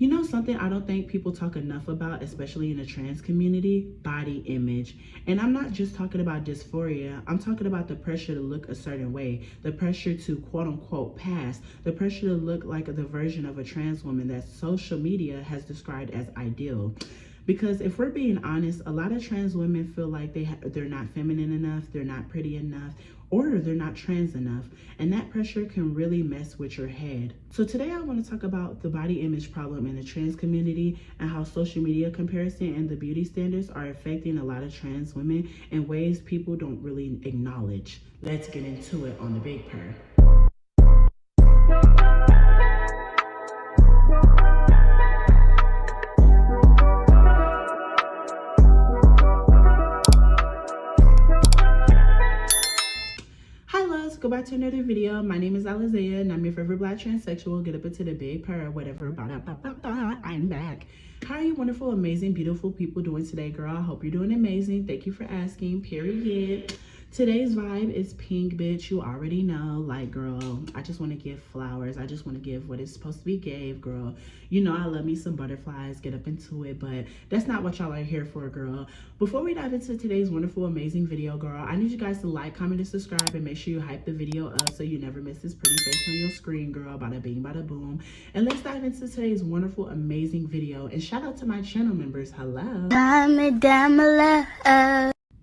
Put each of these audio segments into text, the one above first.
You know something I don't think people talk enough about, especially in the trans community? Body image. And I'm not just talking about dysphoria. I'm talking about the pressure to look a certain way, the pressure to quote unquote pass, the pressure to look like the version of a trans woman that social media has described as ideal. Because if we're being honest, a lot of trans women feel like they're not feminine enough, they're not pretty enough, or they're not trans enough. And that pressure can really mess with your head. So today I want to talk about the body image problem in the trans community and how social media comparison and the beauty standards are affecting a lot of trans women in ways people don't really acknowledge. Let's get into it on the Big Purr. Go back to another video. My name is Alizea and I'm your favorite black transsexual. Get up into the Big Purr, whatever. I'm back. How are you wonderful, amazing, beautiful people doing today, girl? I hope you're doing amazing. Thank you for asking, period. Today's vibe is pink, bitch. You already know. Like, girl, I just want to give flowers. I just want to give what is supposed to be gave, girl. You know I love me some butterflies. Get up into it, but that's not what y'all are here for, girl. Before we dive into today's wonderful, amazing video, girl, I need you guys to like, comment, and subscribe, and make sure you hype the video up so you never miss this pretty face on your screen, girl. Bada bing, bada boom. And let's dive into today's wonderful, amazing video. And shout out to my channel members. Hello.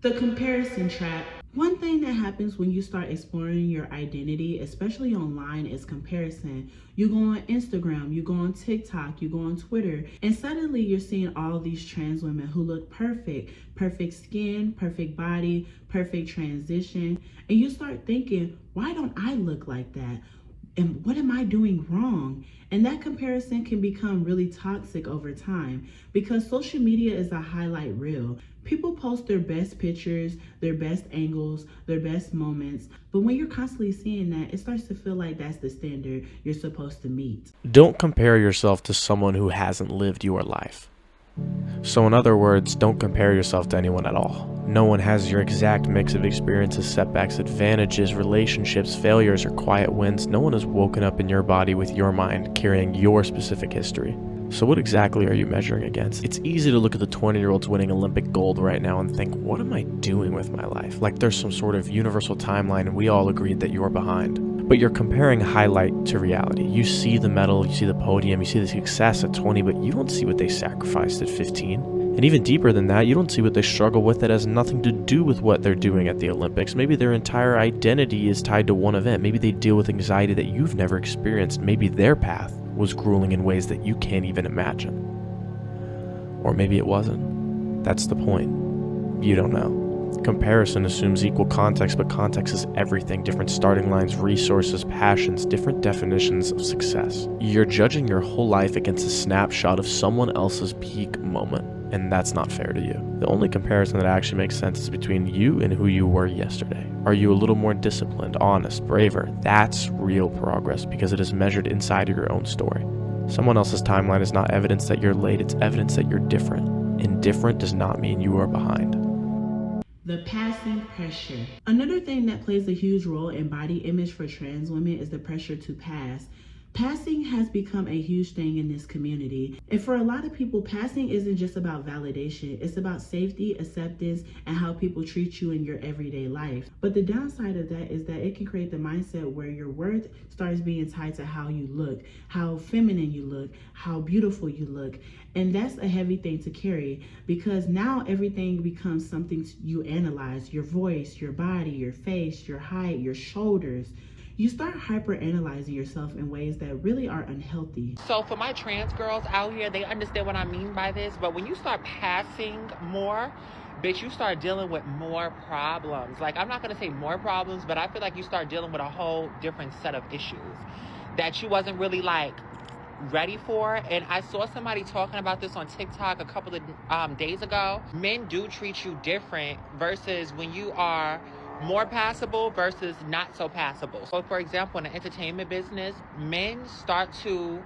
The comparison trap. One thing that happens when you start exploring your identity, especially online, is comparison. You go on Instagram, you go on TikTok, you go on Twitter, and suddenly you're seeing all these trans women who look perfect. Perfect skin, perfect body, perfect transition. And you start thinking, why don't I look like that? And what am I doing wrong? And that comparison can become really toxic over time because social media is a highlight reel. People post their best pictures, their best angles, their best moments. But when you're constantly seeing that, it starts to feel like that's the standard you're supposed to meet. Don't compare yourself to someone who hasn't lived your life. So in other words, don't compare yourself to anyone at all. No one has your exact mix of experiences, setbacks, advantages, relationships, failures, or quiet wins. No one has woken up in your body with your mind carrying your specific history. So what exactly are you measuring against? It's easy to look at the 20-year-olds winning Olympic gold right now and think, what am I doing with my life? Like there's some sort of universal timeline and we all agreed that you're behind. But you're comparing highlight to reality. You see the medal, you see the podium, you see the success at 20, but you don't see what they sacrificed at 15. And even deeper than that, you don't see what they struggle with that has nothing to do with what they're doing at the Olympics. Maybe their entire identity is tied to one event. Maybe they deal with anxiety that you've never experienced. Maybe their path was grueling in ways that you can't even imagine. Or maybe it wasn't. That's the point. You don't know. Comparison assumes equal context, but context is everything. Different starting lines, resources, passions, different definitions of success. You're judging your whole life against a snapshot of someone else's peak moment, and that's not fair to you. The only comparison that actually makes sense is between you and who you were yesterday. Are you a little more disciplined, honest, braver? That's real progress because it is measured inside of your own story. Someone else's timeline is not evidence that you're late, it's evidence that you're different. And different does not mean you are behind. The passing pressure. Another thing that plays a huge role in body image for trans women is the pressure to pass. Passing has become a huge thing in this community. And for a lot of people, passing isn't just about validation. It's about safety, acceptance, and how people treat you in your everyday life. But the downside of that is that it can create the mindset where your worth starts being tied to how you look, how feminine you look, how beautiful you look. And that's a heavy thing to carry because now everything becomes something you analyze. Your voice, your body, your face, your height, your shoulders. You start hyper-analyzing yourself in ways that really are unhealthy. So for my trans girls out here, they understand what I mean by this, but when you start passing more, bitch, you start dealing with more problems. Like, I'm not gonna say more problems, but I feel like you start dealing with a whole different set of issues that you wasn't really like ready for. And I saw somebody talking about this on TikTok a couple of days ago. Men do treat you different versus when you are more passable versus not so passable. So for example, in the entertainment business, men start to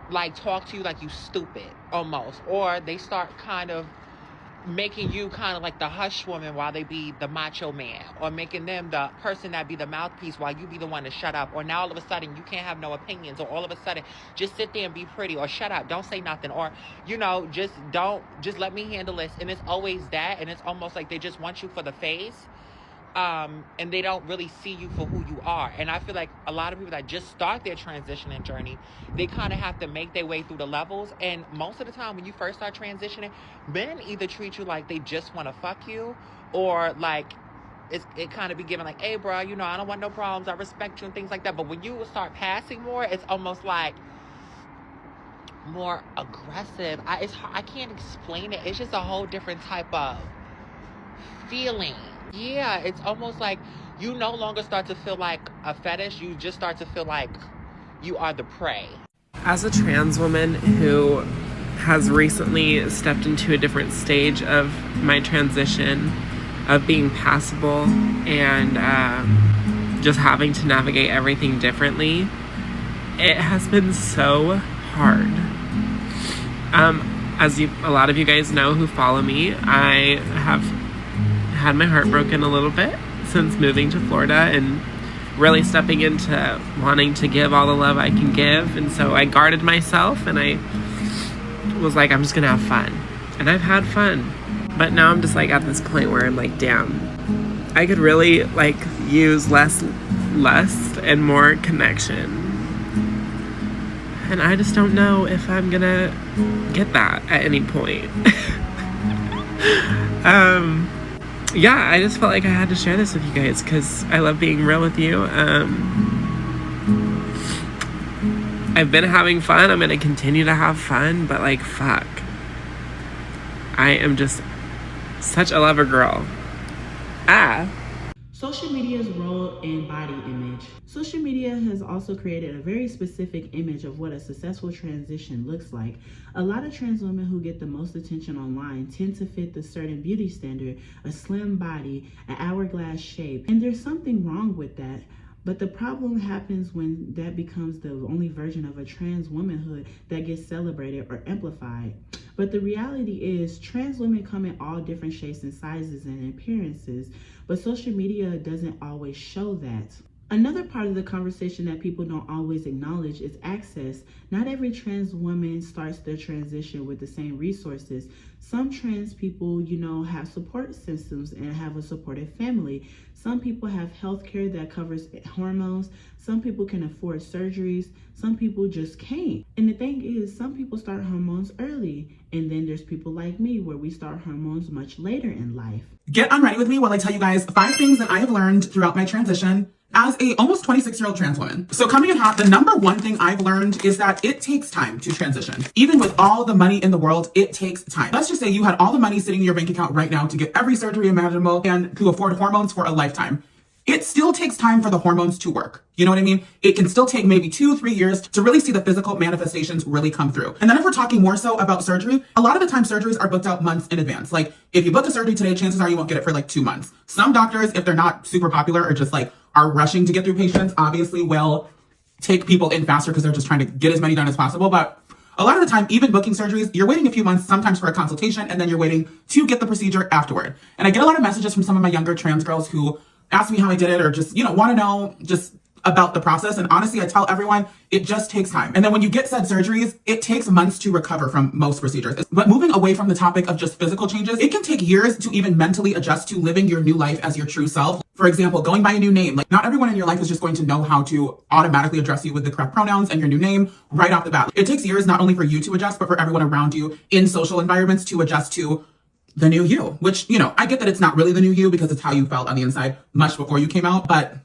like talk to you like you stupid almost, or they start kind of making you kind of like the hush woman while they be the macho man, or making them the person that be the mouthpiece while you be the one to shut up, or now all of a sudden you can't have no opinions, or all of a sudden just sit there and be pretty, or shut up, don't say nothing, or just let me handle this. And it's always that, and it's almost like they just want you for the face, and they don't really see you for who you are. And I feel like a lot of people that just start their transitioning journey, they kind of have to make their way through the levels. And most of the time when you first start transitioning, men either treat you like they just want to fuck you, or like it kind of be given like, hey bro, I don't want no problems, I respect you and things like that. But when you start passing more, it's almost like more aggressive. I can't explain it. It's just a whole different type of feeling. Yeah, it's almost like you no longer start to feel like a fetish. You just start to feel like you are the prey. As a trans woman who has recently stepped into a different stage of my transition, of being passable and just having to navigate everything differently, it has been so hard. As a lot of you guys know who follow me, I have had my heart broken a little bit since moving to Florida and really stepping into wanting to give all the love I can give. And so I guarded myself, and I was like, I'm just gonna have fun. And I've had fun. But now I'm just like at this point where I'm like, damn, I could really like use less lust and more connection. And I just don't know if I'm gonna get that at any point. Yeah, I just felt like I had to share this with you guys because I love being real with you. I've been having fun. I'm going to continue to have fun, but like, fuck. I am just such a lover girl. Social media's role in body image. Social media has also created a very specific image of what a successful transition looks like. A lot of trans women who get the most attention online tend to fit the certain beauty standard, a slim body, an hourglass shape, and there's something wrong with that. But the problem happens when that becomes the only version of a trans womanhood that gets celebrated or amplified. But the reality is, trans women come in all different shapes and sizes and appearances, but social media doesn't always show that. Another part of the conversation that people don't always acknowledge is access. Not every trans woman starts their transition with the same resources. Some trans people, have support systems and have a supportive family. Some people have healthcare that covers hormones. Some people can afford surgeries. Some people just can't. And the thing is, some people start hormones early. And then there's people like me where we start hormones much later in life. Get unready with me while I tell you guys 5 things that I have learned throughout my transition as a almost 26-year-old trans woman. So coming in hot, the number one thing I've learned is that it takes time to transition. Even with all the money in the world, it takes time. Let's just say you had all the money sitting in your bank account right now to get every surgery imaginable and to afford hormones for a lifetime. It still takes time for the hormones to work. You know what I mean? It can still take maybe 2-3 years to really see the physical manifestations really come through. And then if we're talking more so about surgery, a lot of the time surgeries are booked out months in advance. Like if you book a surgery today, chances are you won't get it for like 2 months. Some doctors, if they're not super popular or just like are rushing to get through patients, obviously will take people in faster because they're just trying to get as many done as possible. But a lot of the time, even booking surgeries, you're waiting a few months, sometimes for a consultation, and then you're waiting to get the procedure afterward. And I get a lot of messages from some of my younger trans girls who ask me how I did it or just, want to know just about the process. And honestly, I tell everyone, it just takes time. And then when you get said surgeries, it takes months to recover from most procedures. But moving away from the topic of just physical changes, it can take years to even mentally adjust to living your new life as your true self. For example, going by a new name. Like not everyone in your life is just going to know how to automatically address you with the correct pronouns and your new name right off the bat. It takes years not only for you to adjust, but for everyone around you in social environments to adjust to the new you, which, I get that it's not really the new you because it's how you felt on the inside much before you came out. But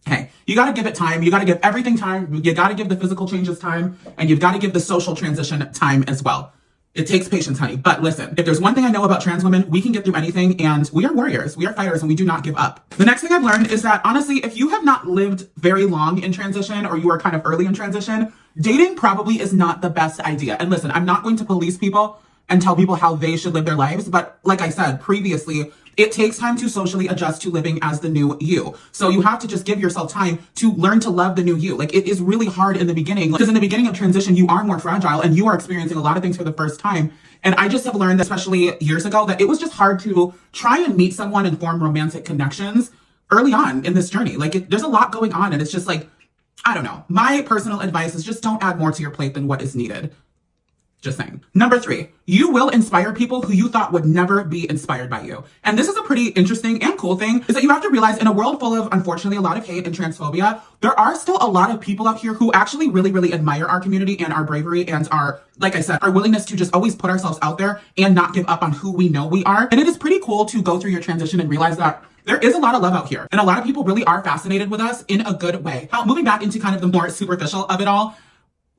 hey, you got to give it time. You got to give everything time. You got to give the physical changes time, and you've got to give the social transition time as well. It takes patience, honey. But listen, if there's one thing I know about trans women, we can get through anything, and we are warriors. We are fighters, and we do not give up. The next thing I've learned is that, honestly, if you have not lived very long in transition or you are kind of early in transition, dating probably is not the best idea. And listen, I'm not going to police people and tell people how they should live their lives. But like I said previously, It takes time to socially adjust to living as the new you. So you have to just give yourself time to learn to love the new you. Like, it is really hard in the beginning, because in the beginning of transition, you are more fragile and you are experiencing a lot of things for the first time. And I just have learned, especially years ago, that it was just hard to try and meet someone and form romantic connections early on in this journey. Like, there's a lot going on, and it's just like, I don't know. My personal advice is just don't add more to your plate than what is needed. Just saying. Number 3, you will inspire people who you thought would never be inspired by you. And this is a pretty interesting and cool thing, is that you have to realize, in a world full of, unfortunately, a lot of hate and transphobia, there are still a lot of people out here who actually really, really admire our community and our bravery and our, like I said, our willingness to just always put ourselves out there and not give up on who we know we are. And it is pretty cool to go through your transition and realize that there is a lot of love out here. And a lot of people really are fascinated with us in a good way. Now, moving back into kind of the more superficial of it all,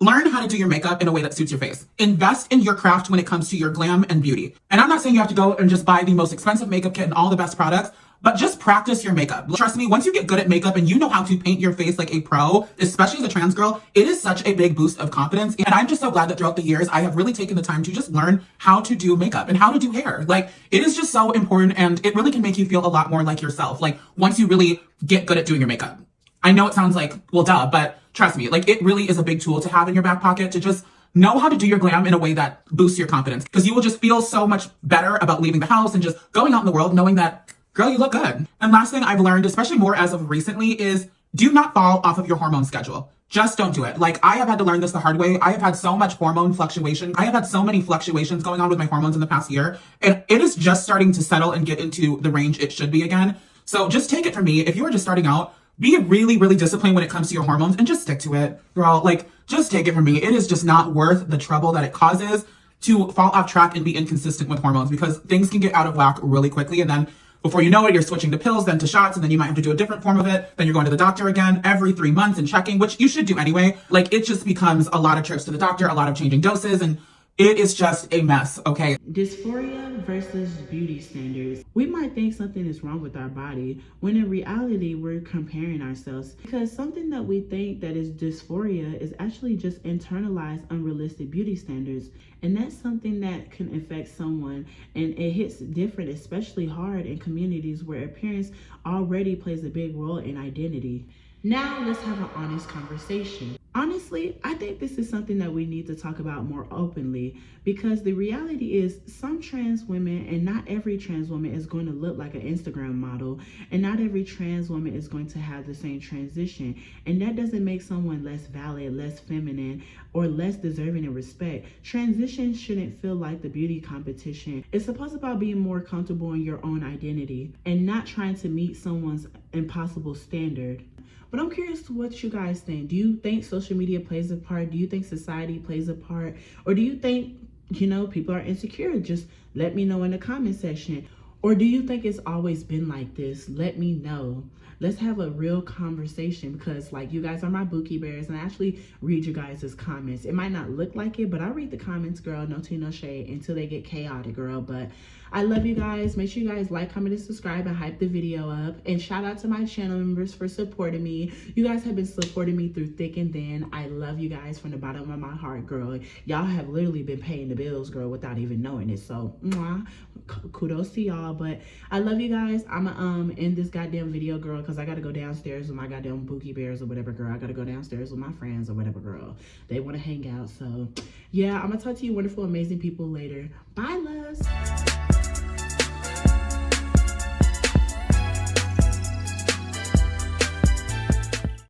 learn how to do your makeup in a way that suits your face. Invest in your craft when it comes to your glam and beauty. And I'm not saying you have to go and just buy the most expensive makeup kit and all the best products, but just practice your makeup. Trust me, once you get good at makeup and you know how to paint your face like a pro, especially as a trans girl, it is such a big boost of confidence. And I'm just so glad that throughout the years, I have really taken the time to just learn how to do makeup and how to do hair. Like, it is just so important, and it really can make you feel a lot more like yourself. Like, once you really get good at doing your makeup. I know it sounds like, well, duh, but trust me, like, it really is a big tool to have in your back pocket to just know how to do your glam in a way that boosts your confidence, because you will just feel so much better about leaving the house and just going out in the world knowing that, girl, you look good. And last thing I've learned, especially more as of recently, is do not fall off of your hormone schedule. Just don't do it. Like, I have had to learn this the hard way. I have had so much hormone fluctuation. I have had so many fluctuations going on with my hormones in the past year, and it is just starting to settle and get into the range it should be again. So just take it from me. If you are just starting out, be really, really disciplined when it comes to your hormones and just stick to it, girl. Like, just take it from me. It is just not worth the trouble that it causes to fall off track and be inconsistent with hormones, because things can get out of whack really quickly. And then before you know it, you're switching to pills, then to shots, and then you might have to do a different form of it. Then you're going to the doctor again every 3 months and checking, which you should do anyway. Like, it just becomes a lot of trips to the doctor, a lot of changing doses, and it is just a mess, okay? Dysphoria versus beauty standards. We might think something is wrong with our body when in reality we're comparing ourselves, because something that we think that is dysphoria is actually just internalized unrealistic beauty standards. And that's something that can affect someone, and it hits different, especially hard in communities where appearance already plays a big role in identity. Now let's have an honest conversation. Honestly, I think this is something that we need to talk about more openly, because the reality is some trans women, and not every trans woman is going to look like an Instagram model, and not every trans woman is going to have the same transition. And that doesn't make someone less valid, less feminine, or less deserving of respect. Transition shouldn't feel like the beauty competition. It's supposed to be about being more comfortable in your own identity and not trying to meet someone's impossible standard. But I'm curious what you guys think. Do you think social media plays a part? Do you think society plays a part? Or do you think, people are insecure? Just let me know in the comment section. Or do you think it's always been like this? Let me know. Let's have a real conversation, because you guys are my Bookie Bears, and I actually read you guys' comments. It might not look like it, but I read the comments, girl. No tea, no shade, until they get chaotic, girl. But I love you guys. Make sure you guys like, comment, and subscribe, and hype the video up. And shout out to my channel members for supporting me. You guys have been supporting me through thick and thin. I love you guys from the bottom of my heart, girl. Y'all have literally been paying the bills, girl, without even knowing it. So, kudos to y'all. But I love you guys. I'ma end this goddamn video, girl, because I gotta go downstairs with my goddamn Bookie Bears or whatever, girl. I gotta go downstairs with my friends or whatever, girl. They want to hang out. So yeah, I'm gonna talk to you wonderful, amazing people later. Bye, loves.